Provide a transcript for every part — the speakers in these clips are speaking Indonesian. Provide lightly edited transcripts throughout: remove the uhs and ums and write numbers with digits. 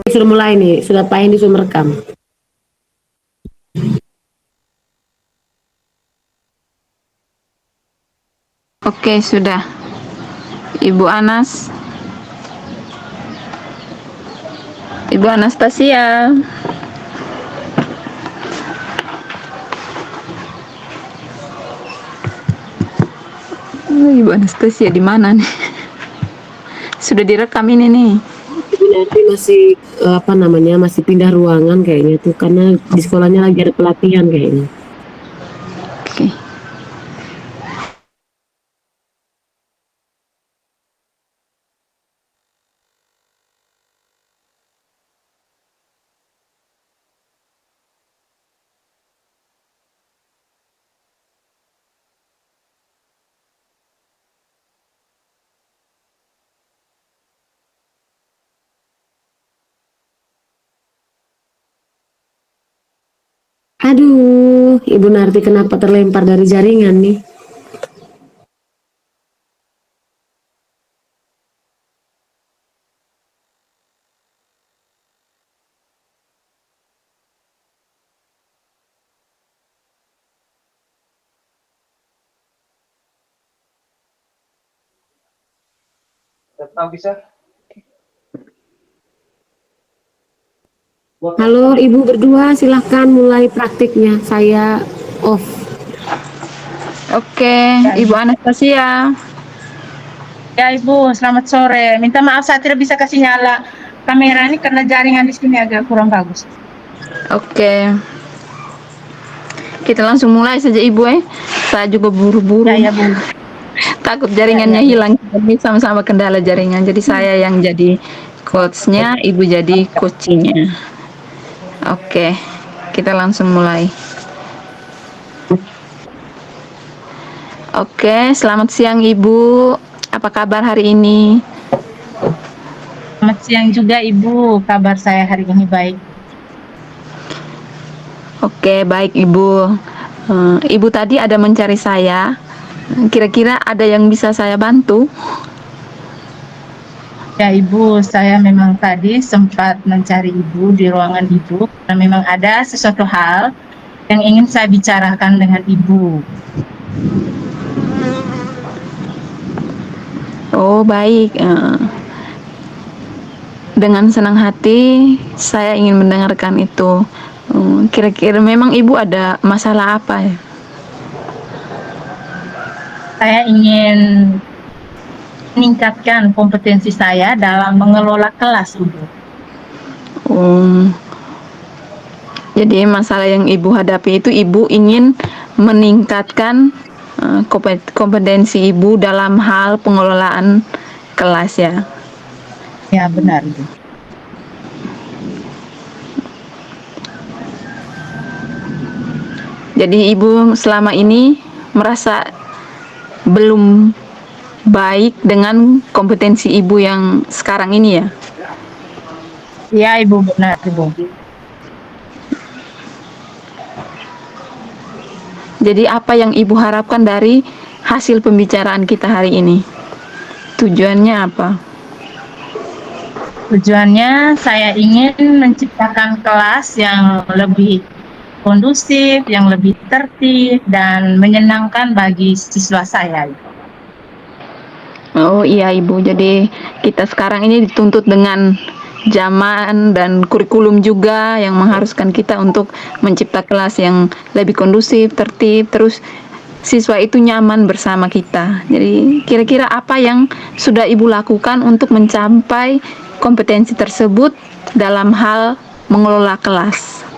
sudah mulai nih, sudah Pak Hendy sudah merekam. Oke, sudah. Ibu Anas. Ibu Anastasia. Ibu Anastasia di mana nih? Sudah direkam ini nih. Ibu Narti masih apa namanya, masih pindah ruangan kayaknya tuh karena di sekolahnya lagi ada pelatihan kayaknya. Oke. Aduh, Ibu Narti kenapa terlempar dari jaringan nih? Halo Ibu berdua, silahkan mulai praktiknya. Saya off. Oke, Ibu Anastasia. Ya Ibu, selamat sore. Minta maaf saya tidak bisa kasih nyala kamera ini karena jaringan di sini agak kurang bagus. Oke. Kita langsung mulai saja Ibu Saya juga buru-buru. Ya Bu. Takut jaringannya Ya, ya. hilang. Ini sama-sama kendala jaringan. Jadi saya yang jadi coachnya, Ibu jadi coachingnya. Oke, kita langsung mulai. Oke, selamat siang Ibu. Apa kabar hari ini? Selamat siang juga Ibu. Kabar saya hari ini baik. Oke, baik Ibu. Ibu tadi ada mencari saya. Kira-kira ada yang bisa saya bantu? Ya Ibu, saya memang tadi sempat mencari Ibu di ruangan Ibu dan memang ada sesuatu hal yang ingin saya bicarakan dengan Ibu. Oh, baik. Dengan senang hati saya ingin mendengarkan itu. Kira-kira memang Ibu ada masalah apa ya? Saya ingin meningkatkan kompetensi saya dalam mengelola kelas Ibu. Jadi masalah yang Ibu hadapi itu Ibu ingin meningkatkan kompetensi Ibu dalam hal pengelolaan kelas ya? Ya benar Ibu. Jadi Ibu selama ini merasa belum baik dengan kompetensi Ibu yang sekarang ini ya? Ya Ibu, benar Ibu. Jadi apa yang Ibu harapkan dari hasil pembicaraan kita hari ini? Tujuannya apa? Tujuannya saya ingin menciptakan kelas yang lebih kondusif, yang lebih tertib dan menyenangkan bagi siswa saya. Oh iya Ibu, jadi kita sekarang ini dituntut dengan zaman dan kurikulum juga yang mengharuskan kita untuk mencipta kelas yang lebih kondusif, tertib, terus siswa itu nyaman bersama kita. Jadi kira-kira apa yang sudah Ibu lakukan untuk mencapai kompetensi tersebut dalam hal mengelola kelas?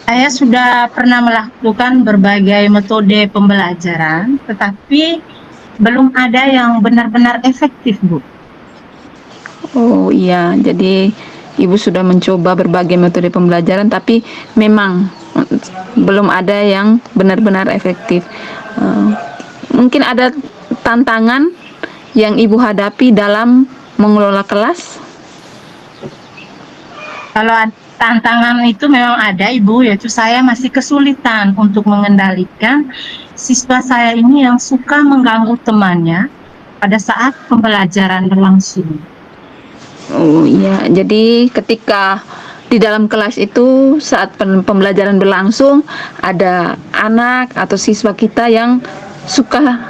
Saya sudah pernah melakukan berbagai metode pembelajaran, tetapi belum ada yang benar-benar efektif, Bu. Oh iya, jadi Ibu sudah mencoba berbagai metode pembelajaran, tapi memang belum ada yang benar-benar efektif. Mungkin ada tantangan yang Ibu hadapi dalam mengelola kelas? Kalau tantangan itu memang ada, Ibu, yaitu saya masih kesulitan untuk mengendalikan siswa saya ini yang suka mengganggu temannya pada saat pembelajaran berlangsung. Oh iya, jadi ketika di dalam kelas itu saat pembelajaran berlangsung ada anak atau siswa kita yang suka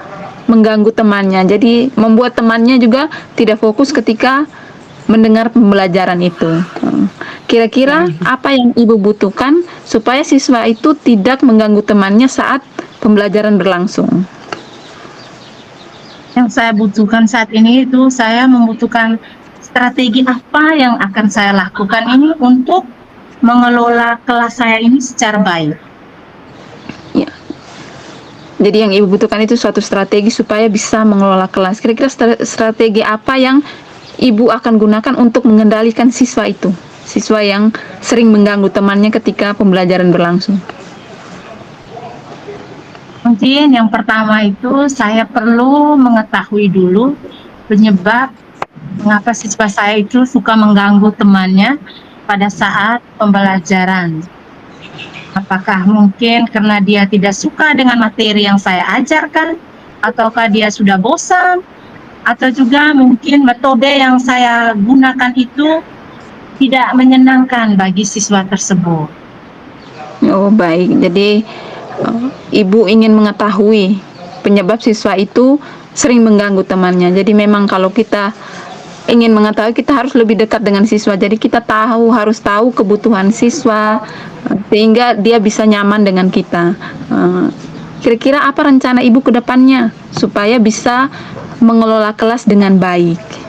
mengganggu temannya. Jadi membuat temannya juga tidak fokus ketika mendengar pembelajaran itu. Kira-kira apa yang Ibu butuhkan supaya siswa itu tidak mengganggu temannya saat pembelajaran berlangsung? Yang saya butuhkan saat ini itu saya membutuhkan strategi apa yang akan saya lakukan ini untuk mengelola kelas saya ini secara baik. Ya. Jadi yang Ibu butuhkan itu suatu strategi supaya bisa mengelola kelas. Kira-kira strategi apa yang Ibu akan gunakan untuk mengendalikan siswa itu? Siswa yang sering mengganggu temannya ketika pembelajaran berlangsung. Mungkin yang pertama itu saya perlu mengetahui dulu penyebab mengapa siswa saya itu suka mengganggu temannya pada saat pembelajaran. Apakah mungkin karena dia tidak suka dengan materi yang saya ajarkan, ataukah dia sudah bosan, atau juga mungkin metode yang saya gunakan itu tidak menyenangkan bagi siswa tersebut. Oh baik, jadi Ibu ingin mengetahui penyebab siswa itu sering mengganggu temannya. Jadi memang kalau kita ingin mengetahui, kita harus lebih dekat dengan siswa. Jadi kita harus tahu kebutuhan siswa sehingga dia bisa nyaman dengan kita. Kira-kira apa rencana Ibu ke depannya supaya bisa mengelola kelas dengan baik?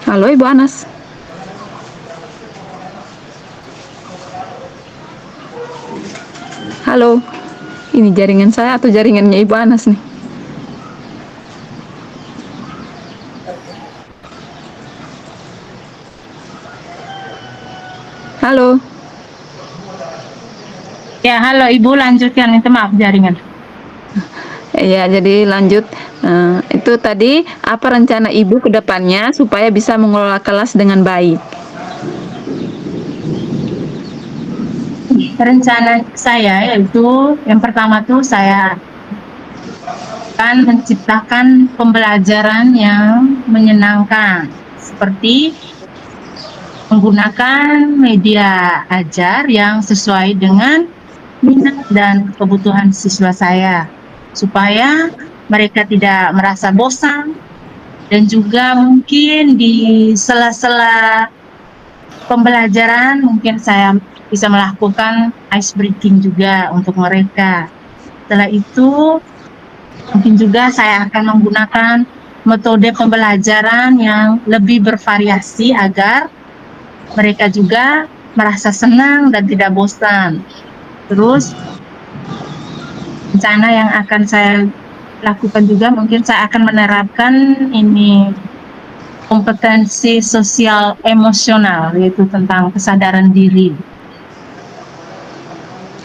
Halo Ibu Anas. Halo. Ini jaringan saya atau jaringannya Ibu Anas nih? Halo. Ya, halo Ibu, lanjutkan. Itu maaf jaringan. Ya, jadi lanjut. Itu tadi apa rencana Ibu ke depannya supaya bisa mengelola kelas dengan baik? Rencana saya yaitu yang pertama tuh saya akan menciptakan pembelajaran yang menyenangkan, seperti menggunakan media ajar yang sesuai dengan minat dan kebutuhan siswa saya, supaya mereka tidak merasa bosan, dan juga mungkin di sela-sela pembelajaran mungkin saya bisa melakukan ice breaking juga untuk mereka. Setelah itu mungkin juga saya akan menggunakan metode pembelajaran yang lebih bervariasi agar mereka juga merasa senang dan tidak bosan. Terus rencana yang akan saya lakukan juga mungkin saya akan menerapkan ini kompetensi sosial emosional, yaitu tentang kesadaran diri.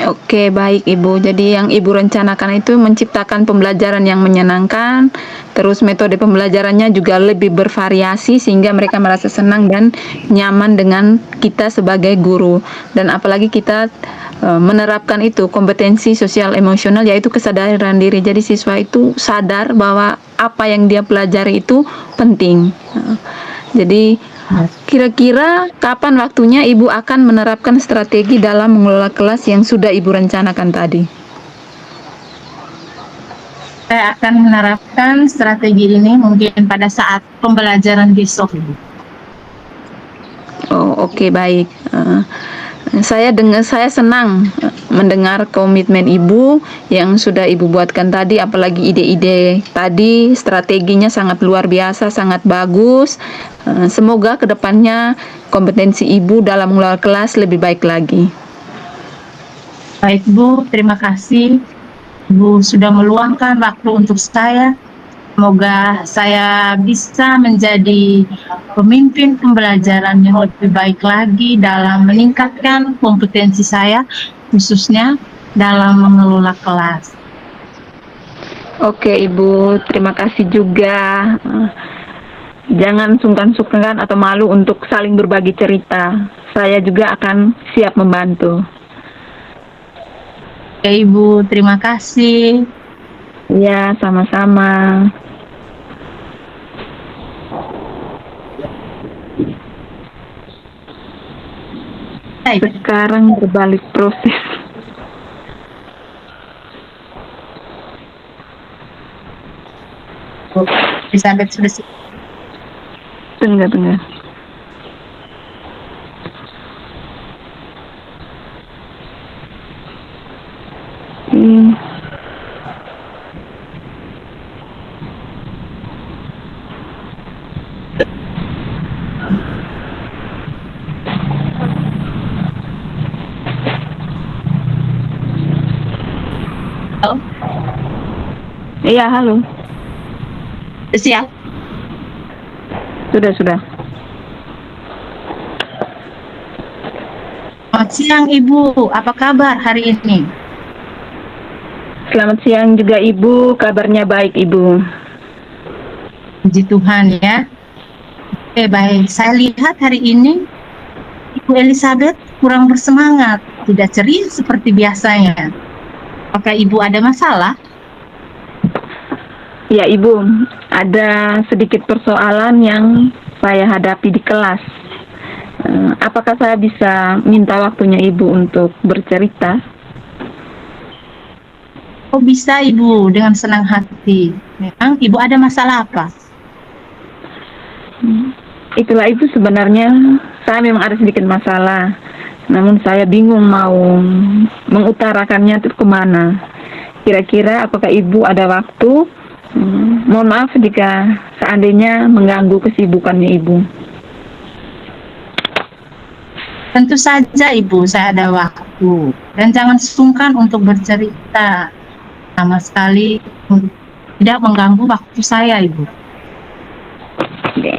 Oke, baik Ibu. Jadi yang Ibu rencanakan itu menciptakan pembelajaran yang menyenangkan, terus metode pembelajarannya juga lebih bervariasi sehingga mereka merasa senang dan nyaman dengan kita sebagai guru. Dan apalagi kita menerapkan itu kompetensi sosial emosional, yaitu kesadaran diri. Jadi siswa itu sadar bahwa apa yang dia pelajari itu penting. Jadi kira-kira kapan waktunya Ibu akan menerapkan strategi dalam mengelola kelas yang sudah Ibu rencanakan tadi? Saya akan menerapkan strategi ini mungkin pada saat pembelajaran besok. Oh, oke, baik. Saya senang mendengar komitmen Ibu yang sudah Ibu buatkan tadi, apalagi ide-ide tadi, strateginya sangat luar biasa, sangat bagus. Semoga kedepannya kompetensi Ibu dalam mengelola kelas lebih baik lagi. Baik Bu, terima kasih Bu sudah meluangkan waktu untuk saya. Semoga saya bisa menjadi pemimpin pembelajaran yang lebih baik lagi dalam meningkatkan kompetensi saya, khususnya dalam mengelola kelas. Oke Ibu, terima kasih juga. Jangan sungkan-sungkan atau malu untuk saling berbagi cerita. Saya juga akan siap membantu. Ya Ibu, terima kasih. Ya, sama-sama. Baik, Sekarang berbalik proses. Elizabeth sudah siap. Tengah-tengah. Hmm. Halo, Iya, halo. siap. Sudah. Selamat siang Ibu, apa kabar hari ini? Selamat siang juga Ibu, kabarnya baik Ibu. Puji Tuhan ya. Oke, baik. Saya lihat hari ini Ibu Elizabeth kurang bersemangat, tidak ceria seperti biasanya. Apakah Ibu ada masalah? Ya Ibu, ada sedikit persoalan yang saya hadapi di kelas. Apakah saya bisa minta waktunya Ibu untuk bercerita? Oh bisa Ibu, dengan senang hati. Memang Ibu ada masalah apa? Itulah Ibu, sebenarnya saya memang ada sedikit masalah. Namun saya bingung mau mengutarakannya itu kemana. Kira-kira apakah Ibu ada waktu? Mohon maaf jika seandainya mengganggu kesibukannya Ibu. Tentu saja Ibu, saya ada waktu. Dan jangan sungkan untuk bercerita. Sama sekali tidak mengganggu waktu saya Ibu. Oke.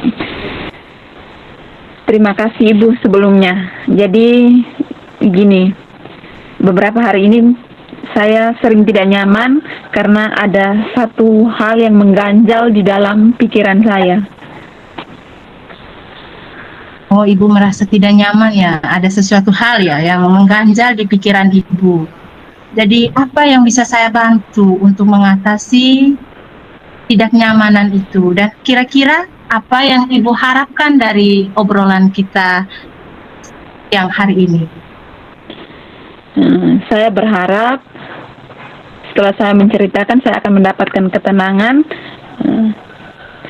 Terima kasih Ibu sebelumnya. Jadi gini, beberapa hari ini saya sering tidak nyaman karena ada satu hal yang mengganjal di dalam pikiran saya. Oh, Ibu merasa tidak nyaman ya? Ada sesuatu hal ya yang mengganjal di pikiran Ibu. Jadi apa yang bisa saya bantu untuk mengatasi tidak nyamanan itu? Dan kira-kira apa yang Ibu harapkan dari obrolan kita yang hari ini? Saya berharap setelah saya menceritakan, saya akan mendapatkan ketenangan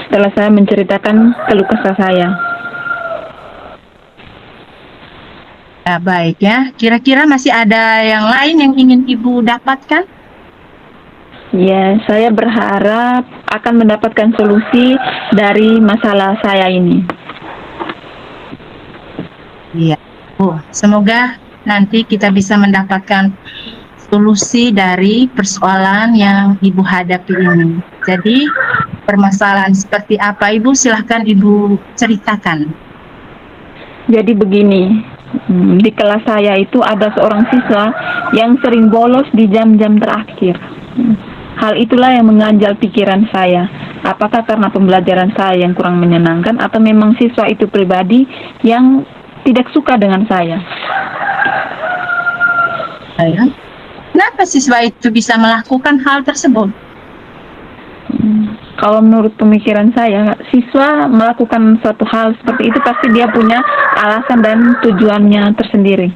setelah saya menceritakan keluh kesah saya. Ya, baik ya. Kira-kira masih ada yang lain yang ingin Ibu dapatkan? Ya, saya berharap akan mendapatkan solusi dari masalah saya ini. Iya. Oh, semoga nanti kita bisa mendapatkan solusi dari persoalan yang Ibu hadapi ini. Jadi, permasalahan seperti apa Ibu? Silahkan Ibu ceritakan. Jadi begini, di kelas saya itu ada seorang siswa yang sering bolos di jam-jam terakhir. Hal itulah yang mengganjal pikiran saya. Apakah karena pembelajaran saya yang kurang menyenangkan atau memang siswa itu pribadi yang tidak suka dengan saya? Kenapa siswa itu bisa melakukan hal tersebut? Kalau menurut pemikiran saya, siswa melakukan suatu hal seperti itu pasti dia punya alasan dan tujuannya tersendiri.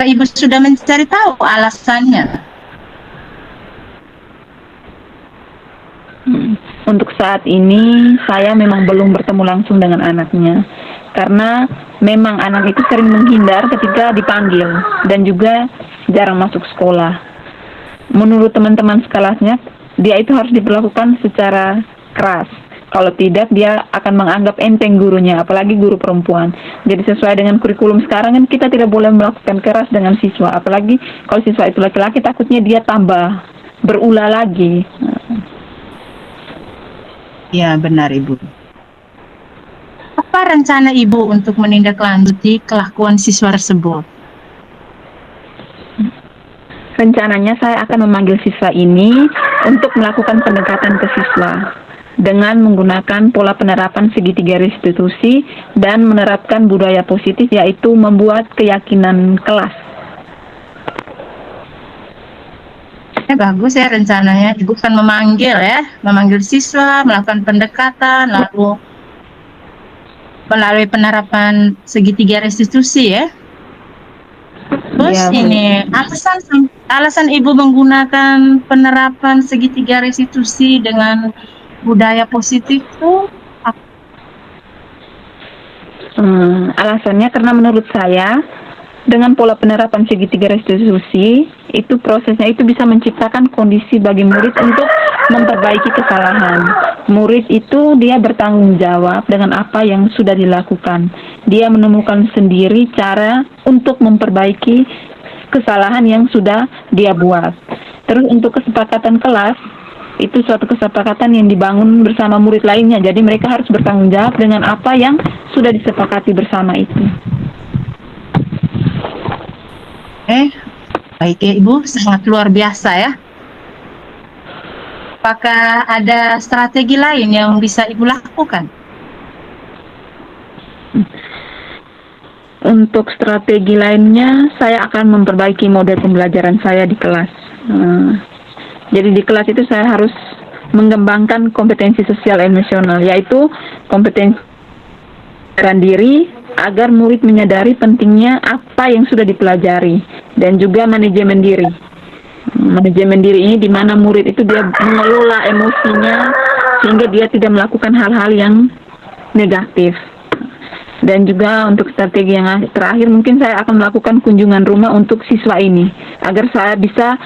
Ibu sudah mencari tahu alasannya? Untuk saat ini, saya memang belum bertemu langsung dengan anaknya. Karena memang anak itu sering menghindar ketika dipanggil dan juga jarang masuk sekolah. Menurut teman-teman sekelasnya, dia itu harus diperlakukan secara keras. Kalau tidak, dia akan menganggap enteng gurunya, apalagi guru perempuan. Jadi sesuai dengan kurikulum sekarang kan kita tidak boleh melakukan keras dengan siswa. Apalagi kalau siswa itu laki-laki, takutnya dia tambah berulah lagi. Ya, benar Ibu. Apa rencana Ibu untuk menindaklanjuti kelakuan siswa tersebut? Rencananya saya akan memanggil siswa ini untuk melakukan pendekatan ke siswa. dengan menggunakan pola penerapan segitiga restitusi dan menerapkan budaya positif, yaitu membuat keyakinan kelas. Bagus ya rencananya, Ibu kan memanggil siswa, melakukan pendekatan, lalu melalui penerapan segitiga restitusi ya. Terus Ya, Bu. ini alasan Ibu menggunakan penerapan segitiga restitusi dengan budaya positif tuh apa? Alasannya karena menurut saya dengan pola penerapan segitiga restitusi itu prosesnya itu bisa menciptakan kondisi bagi murid untuk memperbaiki kesalahan. Murid itu dia bertanggung jawab dengan apa yang sudah dilakukan. Dia menemukan sendiri cara untuk memperbaiki kesalahan yang sudah dia buat. Terus untuk kesepakatan kelas, itu suatu kesepakatan yang dibangun bersama murid lainnya. Jadi mereka harus bertanggung jawab dengan apa yang sudah disepakati bersama itu. Baik ya Ibu, sangat luar biasa ya. Apakah ada strategi lain yang bisa Ibu lakukan? Untuk strategi lainnya, saya akan memperbaiki model pembelajaran saya di kelas. Jadi di kelas itu saya harus mengembangkan kompetensi sosial emosional, yaitu kompetensi diri agar murid menyadari pentingnya apa yang sudah dipelajari, dan juga manajemen diri. Manajemen diri ini di mana murid itu dia mengelola emosinya sehingga dia tidak melakukan hal-hal yang negatif. Dan juga untuk strategi yang terakhir, mungkin saya akan melakukan kunjungan rumah untuk siswa ini agar saya bisa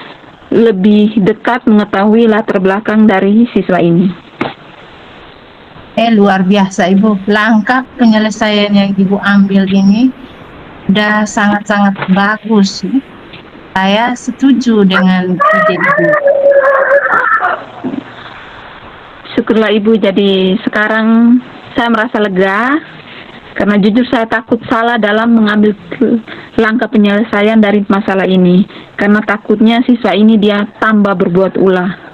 lebih dekat mengetahui latar belakang dari siswa ini. Luar biasa Ibu, langkah penyelesaian yang Ibu ambil ini udah sangat-sangat bagus. Saya setuju dengan ide Ibu. Syukurlah Ibu, jadi sekarang saya merasa lega karena jujur saya takut salah dalam mengambil langkah penyelesaian dari masalah ini, karena takutnya siswa ini dia tambah berbuat ulah.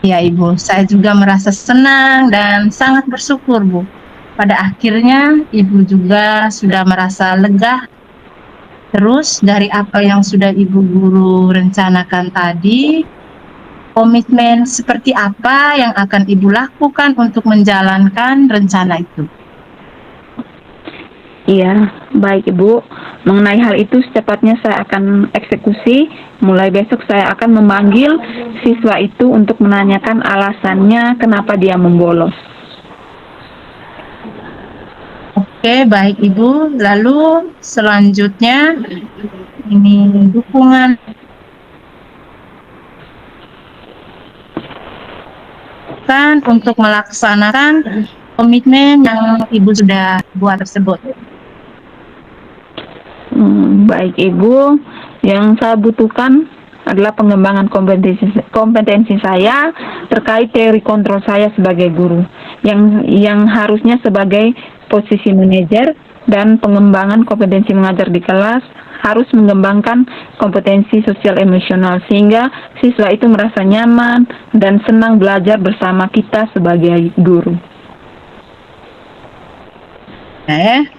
Ya Ibu, saya juga merasa senang dan sangat bersyukur Bu. Pada akhirnya Ibu juga sudah merasa lega. Terus dari apa yang sudah Ibu Guru rencanakan tadi, komitmen seperti apa yang akan Ibu lakukan untuk menjalankan rencana itu? Iya, baik Ibu. Mengenai hal itu secepatnya saya akan eksekusi. Mulai besok saya akan memanggil siswa itu untuk menanyakan alasannya kenapa dia membolos. Oke, baik Ibu. Lalu selanjutnya ini dukungan untuk melaksanakan komitmen yang Ibu sudah buat tersebut. Baik Ibu, yang saya butuhkan adalah pengembangan kompetensi saya terkait teori kontrol saya sebagai guru, yang harusnya sebagai posisi manajer, dan pengembangan kompetensi mengajar di kelas harus mengembangkan kompetensi sosial emosional sehingga siswa itu merasa nyaman dan senang belajar bersama kita sebagai guru.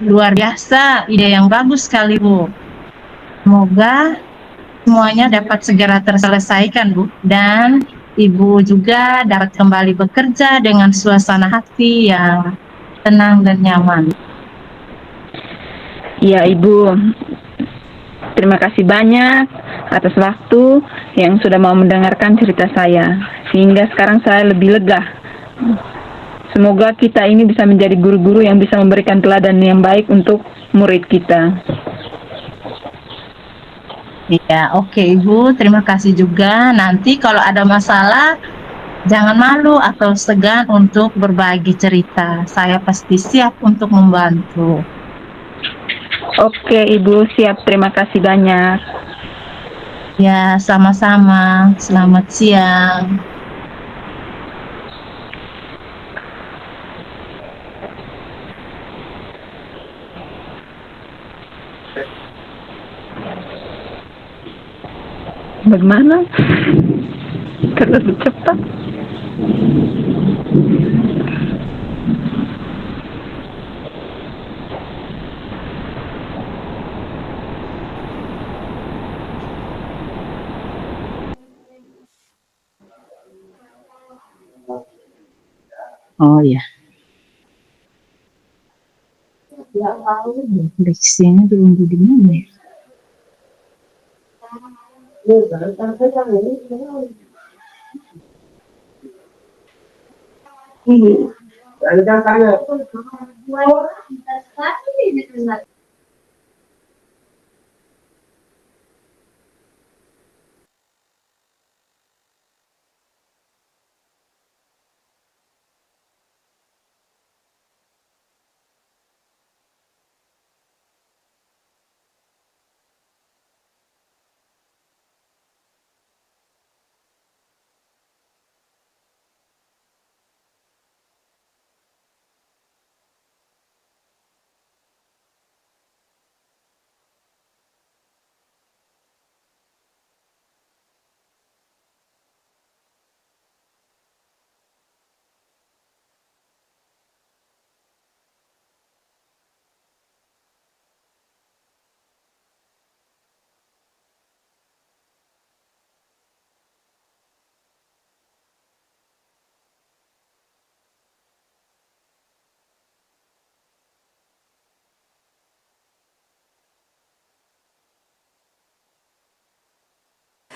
Luar biasa, ide yang bagus sekali Bu. Semoga semuanya dapat segera terselesaikan Bu, dan Ibu juga dapat kembali bekerja dengan suasana hati yang tenang dan nyaman. Ya Ibu, terima kasih banyak atas waktu yang sudah mau mendengarkan cerita saya, sehingga sekarang saya lebih lega. Semoga kita ini bisa menjadi guru-guru yang bisa memberikan teladan yang baik untuk murid kita. Ya, oke Ibu, terima kasih juga. Nanti kalau ada masalah, jangan malu atau segan untuk berbagi cerita. Saya pasti siap untuk membantu. Oke Ibu, siap. Terima kasih banyak. Ya, sama-sama. Selamat siang. Bagaimana? Terlalu cepat. Oh ya, leksinya tunggu di mana ya?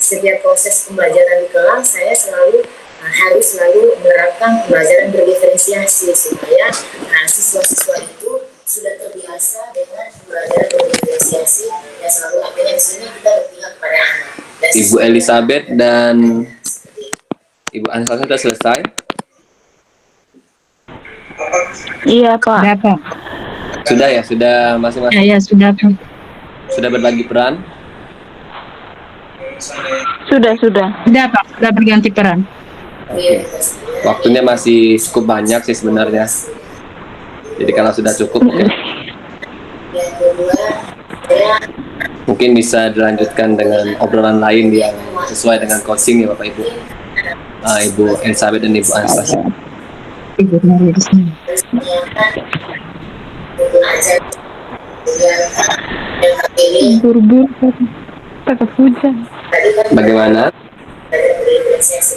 Setiap proses pembelajaran di kelas saya harus selalu menerapkan pembelajaran berdiferensiasi supaya siswa-siswa itu sudah terbiasa dengan pembelajaran berdiferensiasi yang selalu artinya di sini kita berpihak pada anak. Dan Ibu Elizabeth dan Ibu Ansa sudah selesai. Iya, Pak. Sudah Pak. Sudah ya, sudah masing-masing Ya sudah Pak. sudah berbagi peran. Sudah. Sudah Pak, sudah berganti peran. Oke. Waktunya masih cukup banyak sih sebenarnya. Jadi kalau sudah cukup yang kedua, saya mungkin bisa dilanjutkan dengan obrolan lain yang sesuai dengan coaching ya Bapak Ibu. Ibu Elizabeth dan Ibu Ansa. Ibu Maria di sini. harus menyiapkan buku ajar yang ini Buru-buru, takut hujan. tadi kan Bagaimana? ada berdiferensiasi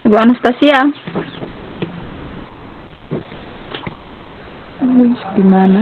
Ibu Anastasia. Gimana?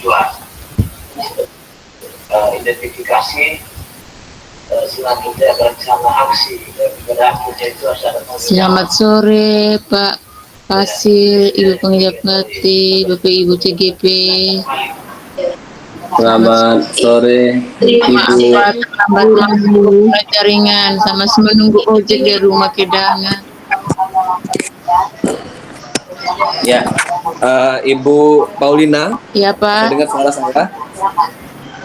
tujuan. Identifikasi selanjutnya rencana aksi dan berlakunya itu harus ada. Selamat sore Pak Fasil, Ibu Pengjabati, Bapak Ibu CGP. Selamat sore Maaf Ibu. Pak, terlambat masuk jaringan, sama menunggu ojek di rumah Kedangan. Ya, Ibu Paulina, Ya saya Pak. dengar suara saya.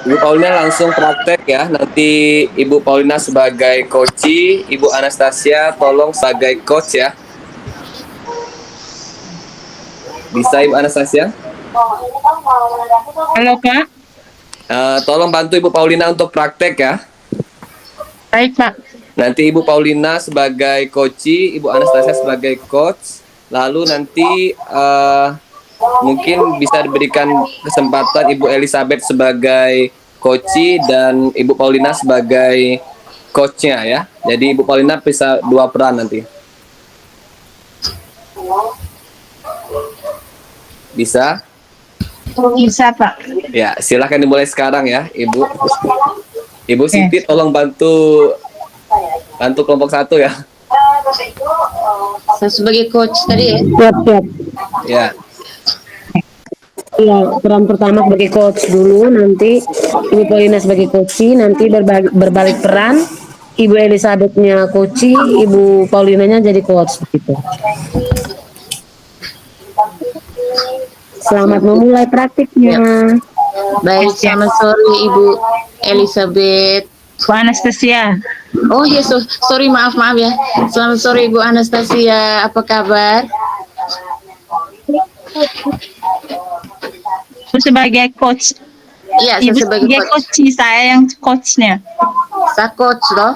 Ibu Paulina langsung praktek ya. Nanti Ibu Paulina sebagai coach, Ibu Anastasia tolong sebagai coach ya. Bisa Ibu Anastasia? Halo Kak. Tolong bantu Ibu Paulina untuk praktek ya. Baik Pak. Nanti Ibu Paulina sebagai coach, Ibu Anastasia sebagai coach. Lalu nanti mungkin bisa diberikan kesempatan Ibu Elizabeth sebagai coach dan Ibu Paulina sebagai coachnya ya. Jadi Ibu Paulina bisa 2 peran nanti. Bisa? Bisa Pak. Ya, silahkan dimulai sekarang ya, Ibu. Ibu Siti tolong bantu kelompok 1 ya. Saya sebagai coach tadi ya. Siap. Ya. Iya, peran pertama sebagai coach dulu, nanti Ibu Paulina sebagai coach, nanti berbalik peran, Ibu Elizabethnya coach, Ibu Paulinanya jadi coach gitu. Selamat memulai praktiknya. Baik, selamat sore Ibu Elizabeth. Bu Anastasia. Oh ya, sorry maaf ya. Selamat sore Ibu Anastasia, apa kabar? Sebagai coach. Iya, saya Ibu sebagai coach. saya yang coachnya. Saya coach loh.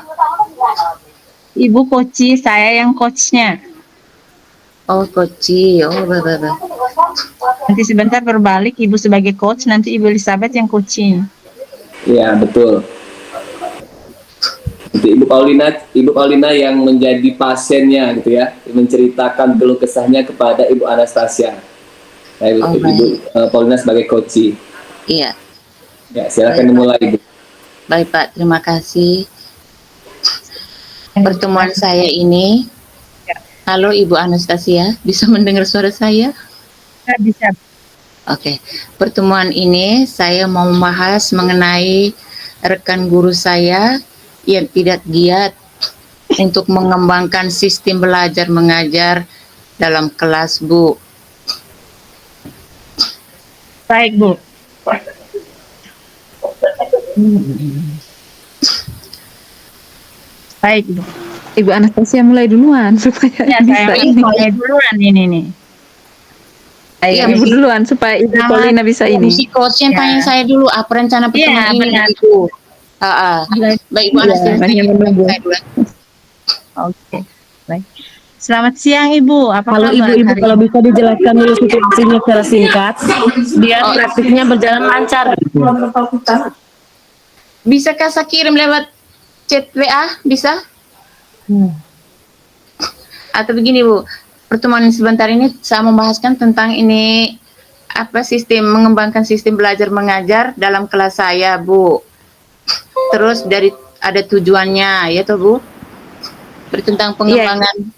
Ibu coach, saya yang coachnya. Oh, coach. Oh, baik. Nanti sebentar berbalik, Ibu sebagai coach, nanti Ibu Elizabeth yang coaching. Iya, betul. Nanti Ibu Paulina yang menjadi pasiennya gitu ya, menceritakan keluh kesahnya kepada Ibu Anastasia. Nah, Ibu Paulina sebagai coach. Iya. Ya, silakan dimulai Ibu. Baik Pak, terima kasih. Pertemuan saya ini. Halo Ibu Anastasia, bisa mendengar suara saya? Bisa. Oke. Pertemuan ini saya mau membahas mengenai rekan guru saya yang tidak giat untuk mengembangkan sistem belajar mengajar dalam kelas, Bu. Baik, Bu. Baik, Bu. Ibu Anastasia mulai duluan supaya Ya, bisa saya ini. mulai duluan ini nih. Ayo, Iya, Ibu mesti- duluan supaya Ibu Paulina bisa ini. Si coach yang Ya. tanya saya dulu apa rencana pertemuan ini, benar. Ibu. Baik Ibu Iya, Anastasia, hanya menunggu. saya dulu. Oke. Baik. Selamat siang, Ibu. Apa Kalau kabar ibu-ibu hari kalau ini? bisa dijelaskan dulu situasinya secara singkat, biar praktiknya berjalan lancar. Bisakah saya kirim lewat chat WA? Bisa? Atau begini Bu, pertemuan sebentar ini saya membahaskan tentang ini apa mengembangkan sistem belajar mengajar dalam kelas saya, Bu. Terus ada tujuannya, ya toh Bu? Tentang pengembangan.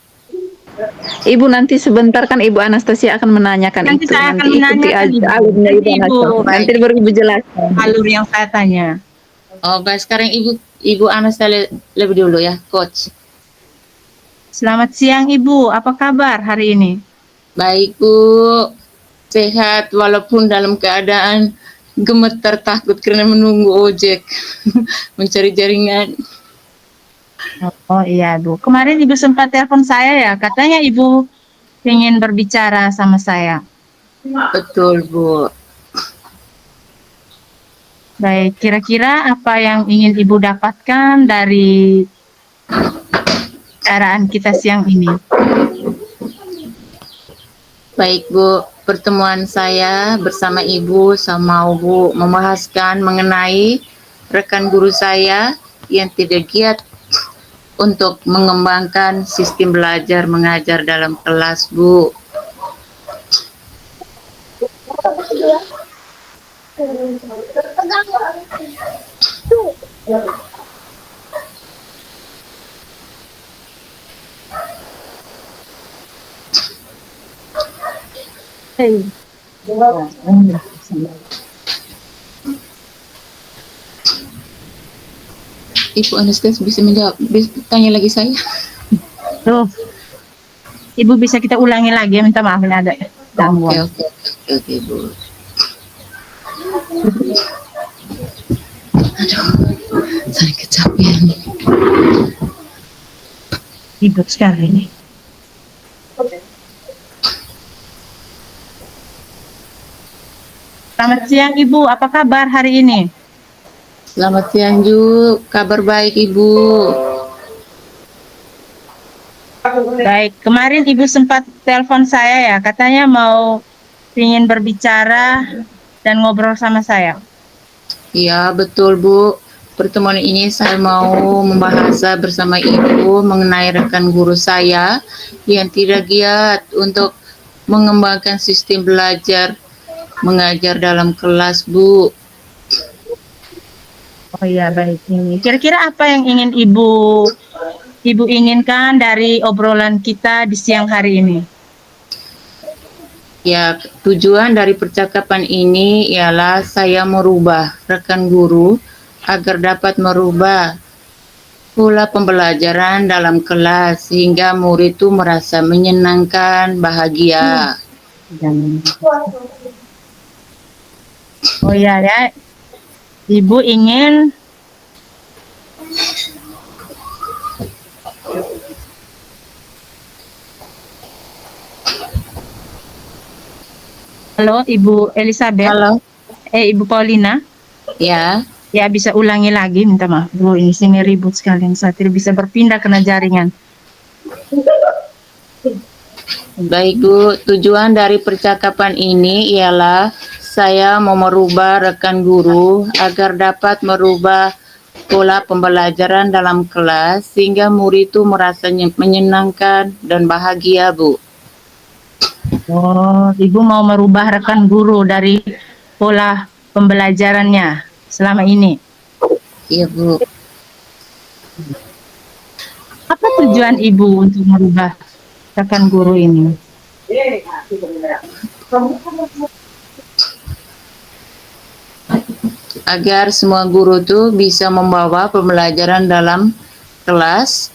Ibu nanti sebentar kan Ibu Anastasia akan menanyakan Nanti itu. saya akan Nanti ikuti menanyakan, aja Ibu. alurnya Ibu Nanti, Ibu. Anastasia. Nanti baru Ibu jelaskan. Alur yang saya tanya. Oh, baik, sekarang Ibu Anastasia lebih dulu ya, coach. Selamat siang, Ibu. Apa kabar hari ini? Baik Bu, sehat walaupun dalam keadaan gemetar takut karena menunggu ojek, mencari jaringan. Oh iya, Bu. Kemarin Ibu sempat telepon saya ya, katanya Ibu ingin berbicara sama saya. Betul Bu. Baik, kira-kira apa yang ingin Ibu dapatkan dari pembicaraan kita siang ini? Baik Bu, pertemuan saya bersama Ibu sama Bu membahaskan mengenai rekan guru saya yang tidak giat untuk mengembangkan sistem belajar mengajar dalam kelas, Bu. Ibu Anastasia bisa menjawab, tanya lagi saya. Tuh, Ibu bisa kita ulangi lagi ya, minta maaf ini ada gangguan. Oke, Bu. Aduh, saya kecapean. Ribet sekali ini. Selamat siang Ibu, apa kabar hari ini? Selamat siang, Ju. Kabar baik, Ibu. Baik, kemarin Ibu sempat telepon saya ya, katanya mau ingin berbicara dan ngobrol sama saya. Iya, betul, Bu. Pertemuan ini saya mau membahas bersama Ibu mengenai rekan guru saya yang tidak giat untuk mengembangkan sistem belajar mengajar dalam kelas, Bu. Oh iya, baik. Ini kira-kira apa yang ingin Ibu inginkan dari obrolan kita di siang hari ini? Ya, tujuan dari percakapan ini ialah saya merubah rekan guru agar dapat merubah pola pembelajaran dalam kelas sehingga murid itu merasa menyenangkan, bahagia. Oh iya ya, Ibu ingin Halo, Ibu Elizabeth. Halo, Ibu Paulina. ya. Ya, bisa ulangi lagi, minta maaf. Bu, ini sini ribut sekalian. Saya tidak bisa berpindah kena jaringan. Baik, Bu. Tujuan dari percakapan ini ialah saya mau merubah rekan guru agar dapat merubah pola pembelajaran dalam kelas sehingga murid itu merasa menyenangkan dan bahagia, Bu. Oh, Ibu mau merubah rekan guru dari pola pembelajarannya selama ini. Iya, Bu. Apa tujuan Ibu untuk merubah rekan guru ini? Agar semua guru tuh bisa membawa pembelajaran dalam kelas,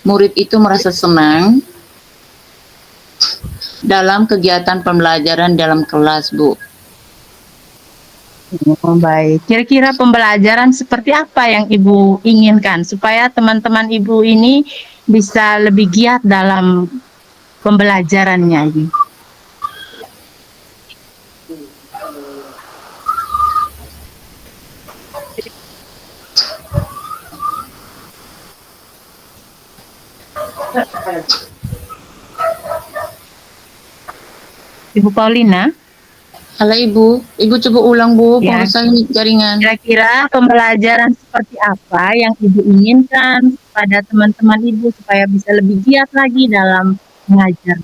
murid itu merasa senang dalam kegiatan pembelajaran dalam kelas, Bu. Oh, baik. Kira-kira pembelajaran seperti apa yang Ibu inginkan supaya teman-teman Ibu ini bisa lebih giat dalam pembelajarannya ini? Ibu Paulina? Halo, Ibu. Ibu coba ulang, Bu. Ya. Kalau saya jaringan. Kira-kira pembelajaran seperti apa yang Ibu inginkan pada teman-teman Ibu supaya bisa lebih giat lagi dalam mengajar?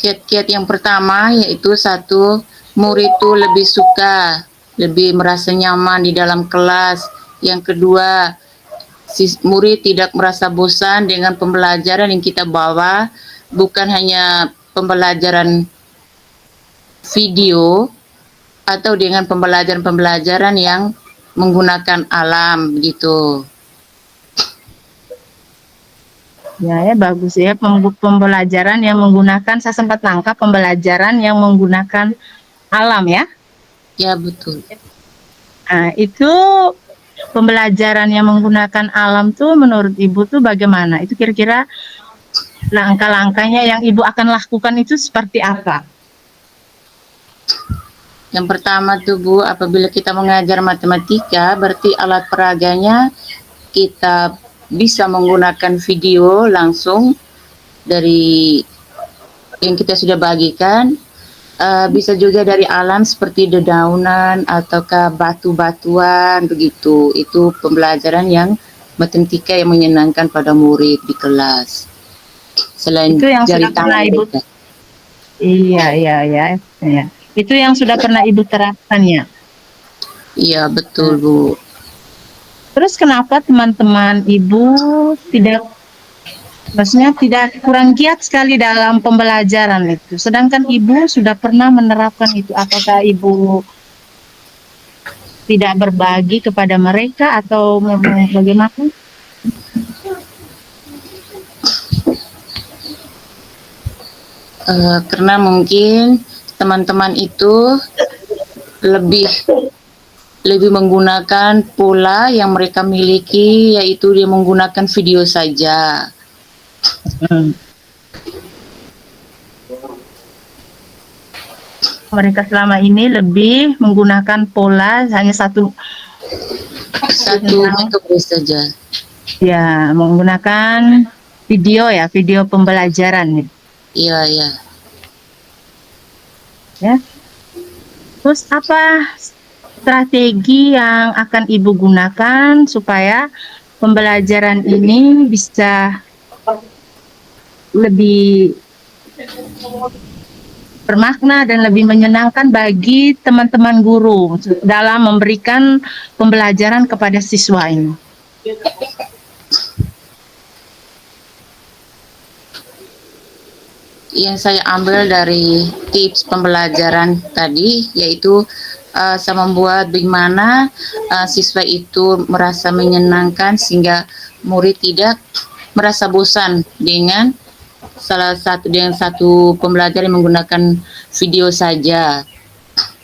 Kiat-kiat yang pertama yaitu satu, murid itu lebih suka, lebih merasa nyaman di dalam kelas. Yang kedua, murid tidak merasa bosan dengan pembelajaran yang kita bawa, bukan hanya pembelajaran video atau dengan pembelajaran-pembelajaran yang menggunakan alam gitu. Ya, bagus ya, pembelajaran yang menggunakan, saya sempat tangkap pembelajaran yang menggunakan alam ya. Ya, betul. Nah, itu pembelajaran yang menggunakan alam tuh menurut Ibu tuh bagaimana? Itu kira-kira langkah-langkahnya yang Ibu akan lakukan itu seperti apa? Yang pertama tuh, Bu, apabila kita mengajar matematika, berarti alat peraganya kita bisa menggunakan video langsung dari yang kita sudah bagikan, bisa juga dari alam seperti dedaunan ataukah batu-batuan begitu. Itu pembelajaran yang matematika yang menyenangkan pada murid di kelas. selain Itu yang jari sudah pernah tangan Ibu. mereka. Iya, iya, iya, iya. Itu yang sudah pernah Ibu terapkan ya. Iya betul Bu. Terus kenapa teman-teman Ibu tidak, maksudnya tidak kurang giat sekali dalam pembelajaran itu, sedangkan Ibu sudah pernah menerapkan itu? Apakah Ibu tidak berbagi kepada mereka atau bagaimana? Karena mungkin teman-teman itu lebih lebih menggunakan pola yang mereka miliki, yaitu dia menggunakan video saja. Mereka selama ini lebih menggunakan pola hanya satu metode saja. ya, menggunakan video ya, video pembelajaran Iya, iya. ya. Terus apa strategi yang akan Ibu gunakan supaya pembelajaran ini bisa lebih bermakna dan lebih menyenangkan bagi teman-teman guru dalam memberikan pembelajaran kepada siswa ini? Yang saya ambil dari tips pembelajaran tadi, yaitu saya membuat bagaimana siswa itu merasa menyenangkan sehingga murid tidak merasa bosan dengan satu pembelajaran yang menggunakan video saja,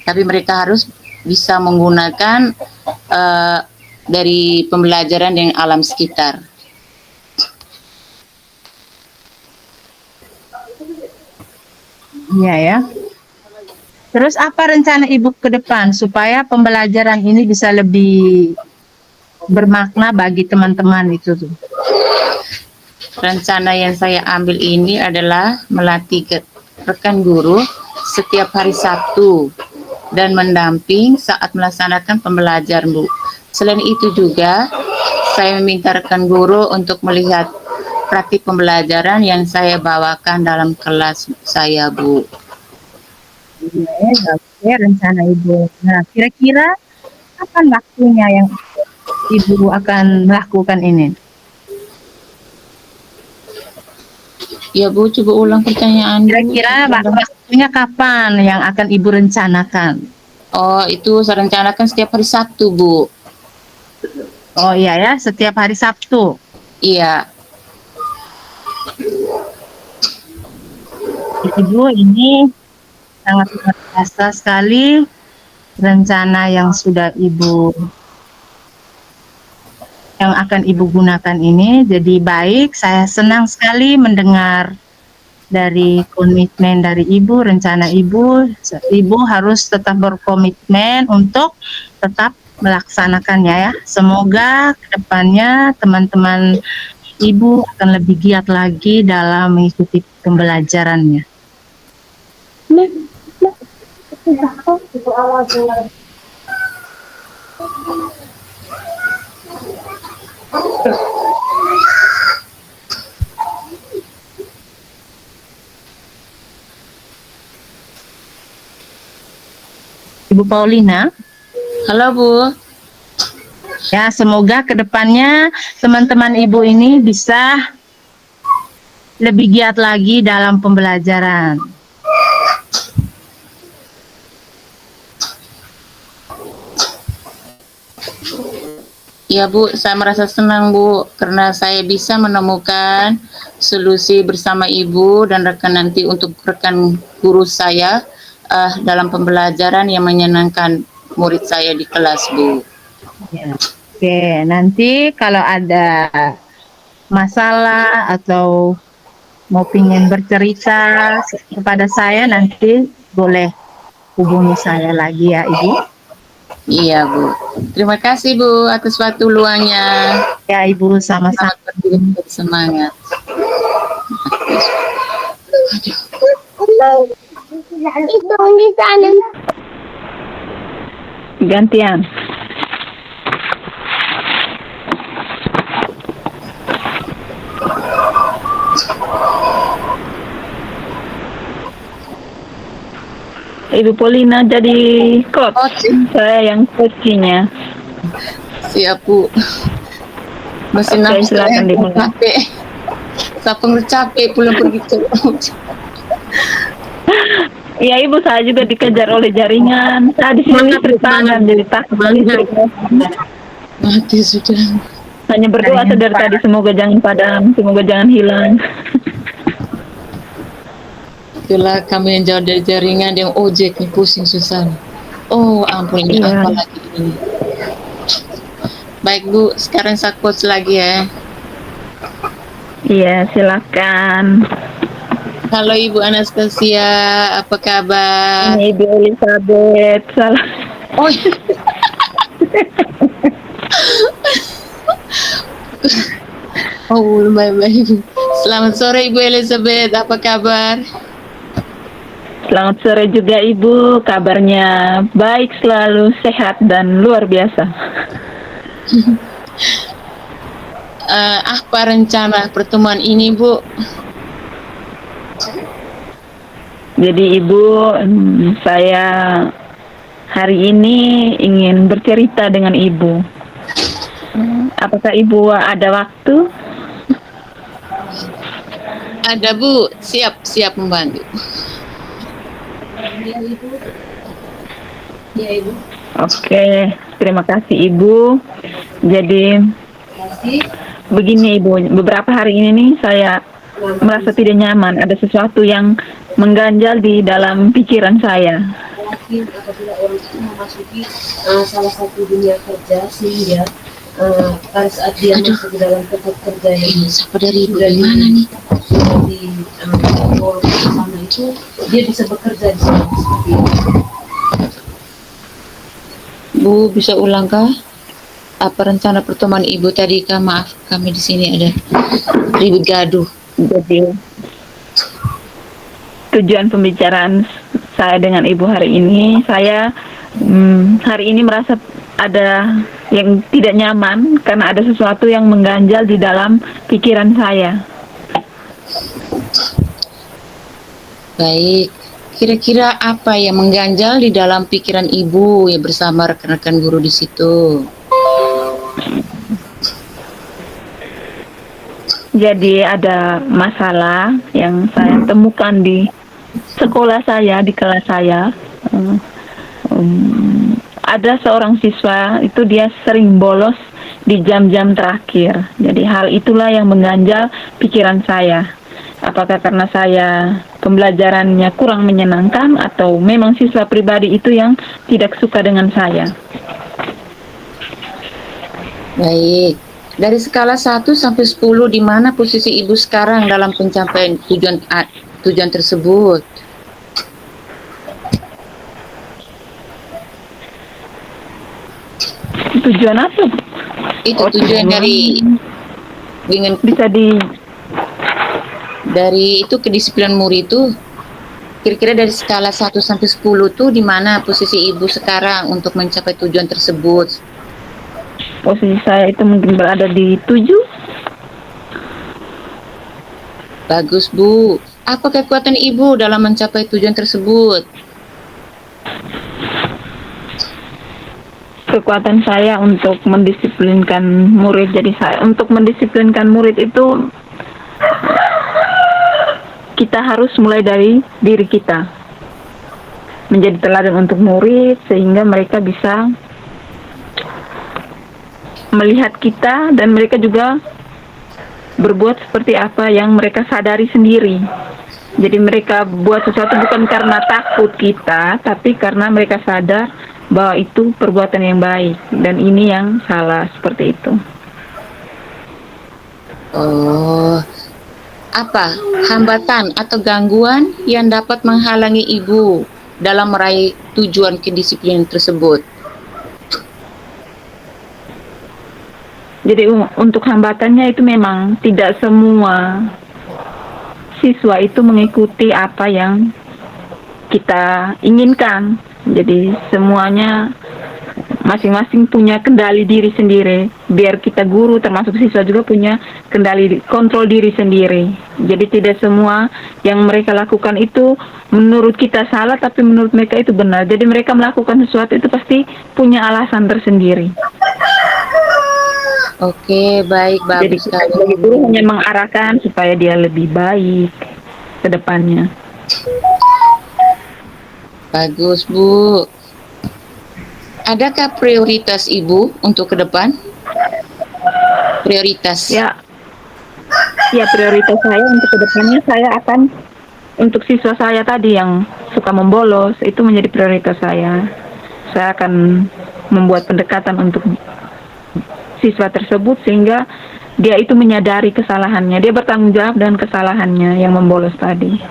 tapi mereka harus bisa menggunakan dari pembelajaran dengan alam sekitar. Iya ya. Terus apa rencana Ibu ke depan supaya pembelajaran ini bisa lebih bermakna bagi teman-teman itu tuh? Rencana yang saya ambil ini adalah melatih rekan guru setiap hari Sabtu dan mendamping saat melaksanakan pembelajaran, Bu. Selain itu juga saya meminta rekan guru untuk melihat praktik pembelajaran yang saya bawakan dalam kelas saya, Bu. Ya, rencana Ibu. Nah, kira-kira kapan waktunya yang Ibu akan melakukan ini? Ya Bu, coba ulang pertanyaan. Kira-kira waktunya kapan yang akan Ibu rencanakan? Oh, itu saya rencanakan setiap hari Sabtu, Bu. Oh iya ya, setiap hari Sabtu. Iya. Ibu, ini sangat luar biasa sekali rencana yang akan Ibu gunakan ini. Jadi baik, saya senang sekali mendengar dari komitmen dari Ibu, rencana Ibu. Ibu harus tetap berkomitmen untuk tetap melaksanakannya ya. Semoga kedepannya teman-teman Ibu akan lebih giat lagi dalam mengikuti pembelajarannya. Ibu Paulina. Halo Bu. Ya, semoga kedepannya teman-teman Ibu ini bisa lebih giat lagi dalam pembelajaran. Ya Bu, saya merasa senang Bu karena saya bisa menemukan solusi bersama Ibu dan rekan nanti untuk rekan guru saya dalam pembelajaran yang menyenangkan murid saya di kelas Bu. Ya. Oke, nanti kalau ada masalah atau mau pingin bercerita kepada saya nanti boleh hubungi saya lagi ya Ibu. Iya Bu. Terima kasih Bu atas waktu luangnya. Ya Ibu, sama-sama. Semangat. Gantian. Ibu Polina jadi coach. Coach. Saya yang coachnya. Siap Bu. Masih Oke, nafsu silakan dimulai. capek. Sapeng capek pulang pergi ke Iya Ibu, saya juga dikejar oleh jaringan. Saya di sini listrik padam, jadi takut listrik. mati sudah. Hanya berdoa Jaringan dari tadi semoga jangan padam, semoga jangan hilang. Itulah kami yang jauh dari jaringan, yang ojek nih pusing susah. Oh ampun ini Iya. apa lagi ini. Baik Bu, sekarang saya coach lagi ya. Iya, silakan. Halo Ibu Anastasia, apa kabar? Ini Ibu Elizabeth. Salah. Oh, oh baik-baik. Selamat sore Ibu Elizabeth, apa kabar? Selamat sore juga Ibu, kabarnya baik selalu, sehat dan luar biasa. Apa rencana pertemuan ini Bu? Jadi Ibu, saya hari ini ingin bercerita dengan Ibu. Apakah Ibu ada waktu? Ada Bu, siap membantu. Oke, terima kasih Ibu. Jadi begini Ibu, beberapa hari ini nih saya merasa tidak nyaman, ada sesuatu yang mengganjal di dalam pikiran saya. Apabila orang itu memasuki salah satu dunia kerja sehingga pada saat dia masuk ke dalam tempat kerja yang Siapa dari Ibu sudah di mana nih? di role bersama itu dia bisa bekerja di sana seperti itu. Bu, bisa ulang kah? Apa rencana pertemuan Ibu tadi kah? Maaf, kami di sini ada ribut gaduh. Jadi tujuan pembicaraan saya dengan Ibu hari ini, saya hari ini merasa ada yang tidak nyaman karena ada sesuatu yang mengganjal di dalam pikiran saya. Baik, kira-kira apa yang mengganjal di dalam pikiran Ibu ya bersama rekan-rekan guru di situ? Jadi ada masalah yang saya temukan di sekolah saya, di kelas saya. Ada seorang siswa itu dia sering bolos di jam-jam terakhir. Jadi hal itulah yang mengganjal pikiran saya. Apakah karena saya pembelajarannya kurang menyenangkan atau memang siswa pribadi itu yang tidak suka dengan saya? Baik, dari skala 1 sampai 10 di mana posisi Ibu sekarang dalam pencapaian tujuan tersebut? Tujuan apa? Itu tujuan dari dengan Bisa dari itu kedisiplinan murid itu kira-kira dari skala 1 sampai 10 tuh di mana posisi Ibu sekarang untuk mencapai tujuan tersebut? posisi saya itu mungkin berada di 7. Bagus Bu. Apa kekuatan Ibu dalam mencapai tujuan tersebut? Kekuatan saya untuk mendisiplinkan murid. Jadi saya untuk mendisiplinkan murid itu kita harus mulai dari diri kita, menjadi teladan untuk murid sehingga mereka bisa melihat kita dan mereka juga berbuat seperti apa yang mereka sadari sendiri. Jadi mereka buat sesuatu bukan karena takut kita, tapi karena mereka sadar bahwa itu perbuatan yang baik dan ini yang salah, seperti itu. Oh, apa hambatan atau gangguan yang dapat menghalangi Ibu dalam meraih tujuan kedisiplinan tersebut? Jadi untuk hambatannya itu memang tidak semua siswa itu mengikuti apa yang kita inginkan. Jadi semuanya masing-masing punya kendali diri sendiri. Biar kita guru termasuk siswa juga punya kontrol diri sendiri. Jadi tidak semua yang mereka lakukan itu menurut kita salah, tapi menurut mereka itu benar. Jadi mereka melakukan sesuatu itu pasti punya alasan tersendiri. Oke, baik, Jadi bagus kita sekali. sebagai guru hanya mengarahkan supaya dia lebih baik ke depannya. Bagus, Bu. Adakah prioritas Ibu untuk ke depan? Prioritas. Ya, prioritas saya untuk kedepannya saya akan untuk siswa saya tadi yang suka membolos itu menjadi prioritas saya. Saya akan membuat pendekatan untuk siswa tersebut sehingga dia itu menyadari kesalahannya, dia bertanggung jawab dengan kesalahannya yang membolos tadi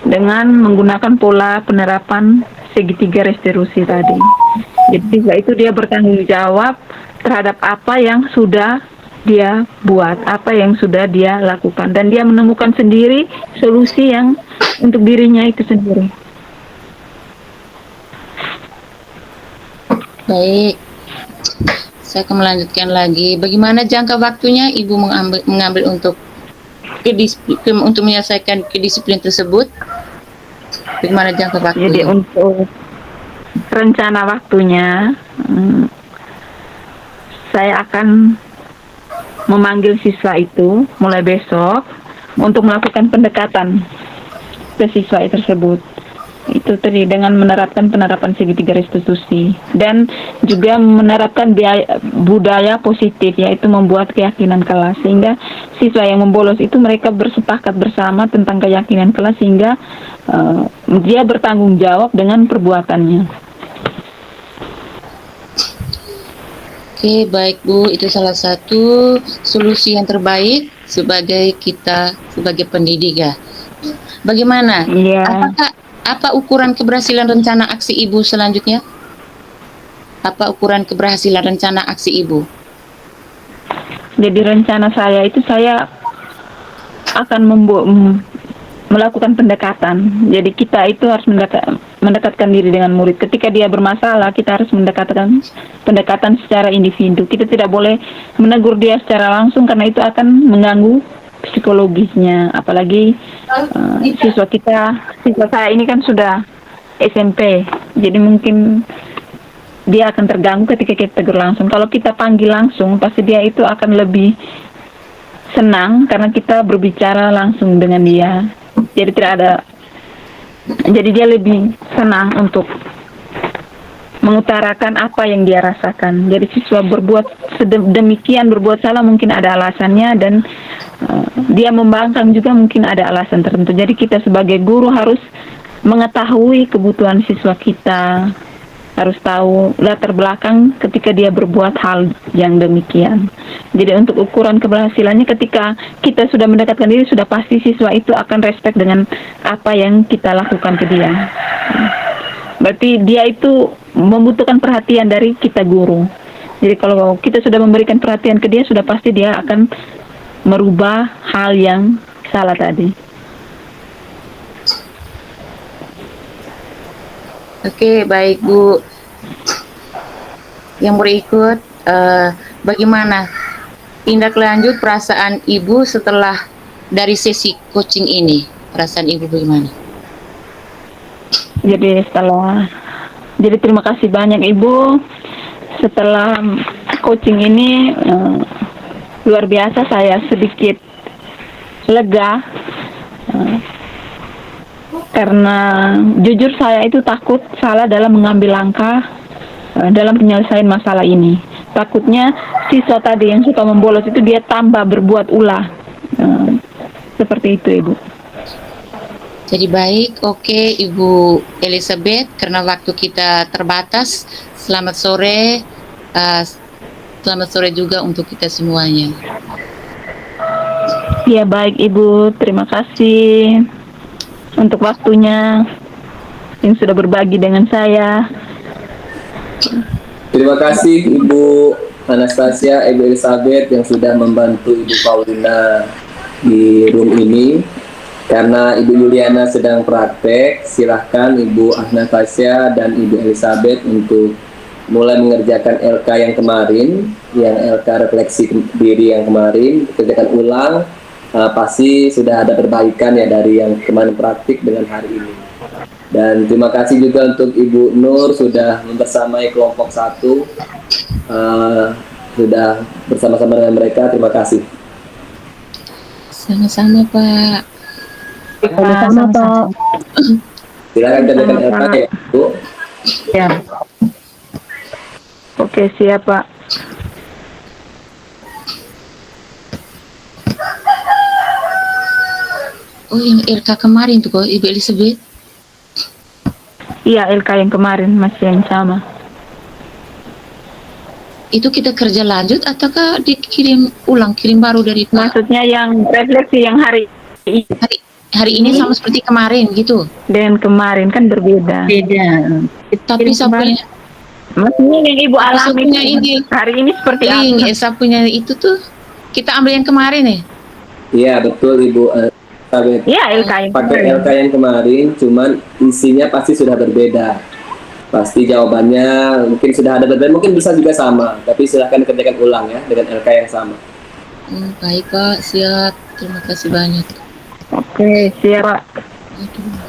dengan menggunakan pola penerapan segitiga restitusi tadi. Jadi siswa itu dia bertanggung jawab terhadap apa yang sudah dia buat, apa yang sudah dia lakukan, dan dia menemukan sendiri solusi yang untuk dirinya itu sendiri. Baik. Saya akan melanjutkan lagi. Bagaimana jangka waktunya Ibu mengambil untuk untuk menyelesaikan kedisiplin tersebut? Bagaimana jangka waktunya? Jadi untuk rencana waktunya, saya akan memanggil siswa itu mulai besok untuk melakukan pendekatan ke siswa tersebut. Itu tadi dengan menerapkan penerapan segitiga restitusi dan juga menerapkan budaya positif, yaitu membuat keyakinan kelas, sehingga siswa yang membolos itu mereka bersepakat bersama tentang keyakinan kelas sehingga dia bertanggung jawab dengan perbuatannya. Oke, baik Bu, itu salah satu solusi yang terbaik sebagai kita sebagai pendidik ya. Bagaimana? Iya. Apa ukuran keberhasilan rencana aksi Ibu selanjutnya? Apa ukuran keberhasilan rencana aksi Ibu? Jadi rencana saya itu saya akan melakukan pendekatan. Jadi kita itu harus mendekatkan diri dengan murid. Ketika dia bermasalah, kita harus pendekatan secara individu. Kita tidak boleh menegur dia secara langsung karena itu akan mengganggu psikologisnya. Apalagi siswa saya ini kan sudah SMP. Jadi mungkin dia akan terganggu ketika kita tegur langsung. Kalau kita panggil langsung, pasti dia itu akan lebih senang karena kita berbicara langsung dengan dia. Jadi dia lebih senang untuk mengutarakan apa yang dia rasakan. Jadi siswa berbuat demikian, berbuat salah mungkin ada alasannya, dan dia membangkang juga mungkin ada alasan tertentu. Jadi kita sebagai guru harus mengetahui kebutuhan siswa kita, harus tahu latar belakang ketika dia berbuat hal yang demikian. Jadi untuk ukuran keberhasilannya, ketika kita sudah mendekatkan diri, sudah pasti siswa itu akan respect dengan apa yang kita lakukan ke dia. Berarti dia itu membutuhkan perhatian dari kita guru. Jadi kalau kita sudah memberikan perhatian ke dia, sudah pasti dia akan merubah hal yang salah tadi. Oke, baik Bu. Yang berikut, bagaimana tindak lanjut perasaan Ibu setelah dari sesi coaching ini? Perasaan Ibu bagaimana? Jadi terima kasih banyak Ibu. Setelah coaching ini luar biasa, saya sedikit lega karena jujur saya itu takut salah dalam mengambil langkah dalam penyelesaian masalah ini. Takutnya siswa tadi yang suka membolos itu dia tambah berbuat ulah. Seperti itu Ibu. Jadi baik, oke Ibu Elizabeth, karena waktu kita terbatas. Selamat sore juga untuk kita semuanya. Ya baik Ibu, terima kasih untuk waktunya yang sudah berbagi dengan saya. Terima kasih Ibu Anastasia, Ibu Elizabeth yang sudah membantu Ibu Paulina di room ini. Karena Ibu Yuliana sedang praktek, silahkan Ibu Anastasia dan Ibu Elizabeth untuk mulai mengerjakan LK yang kemarin, yang LK refleksi diri yang kemarin, kerjakan ulang, pasti sudah ada perbaikan ya dari yang kemarin praktik dengan hari ini. Dan terima kasih juga untuk Ibu Nur sudah membersamai kelompok 1, sudah bersama-sama dengan mereka. Terima kasih. Sama-sama Pak. Sama-sama, Pak. Silakan kerjakan LK ya, Bu. Ya. Oke, siap Pak. Oh yang LK kemarin tuh kok Ibu Elizabeth. Iya, LK yang kemarin masih yang sama. Itu kita kerja lanjut ataukah dikirim ulang, kirim baru dari Pak? Maksudnya yang refleksi yang hari Hari ini sama seperti kemarin gitu. dengan kemarin kan berbeda. Beda. Tapi sapunya Maksudnya yang Ibu alami sapunya ini hari ini seperti Ing, apa? sapunya itu tuh kita ambil yang kemarin ya. Iya, betul Ibu. Iya, LK yang Pakai kemarin. LK yang kemarin, cuman isinya pasti sudah berbeda. Pasti jawabannya mungkin sudah ada berbeda, mungkin bisa juga sama. Tapi silahkan kerjakan ulang ya dengan LK yang sama. Baik Pak, siap. Terima kasih banyak. Oke, siap Pak. Aduh.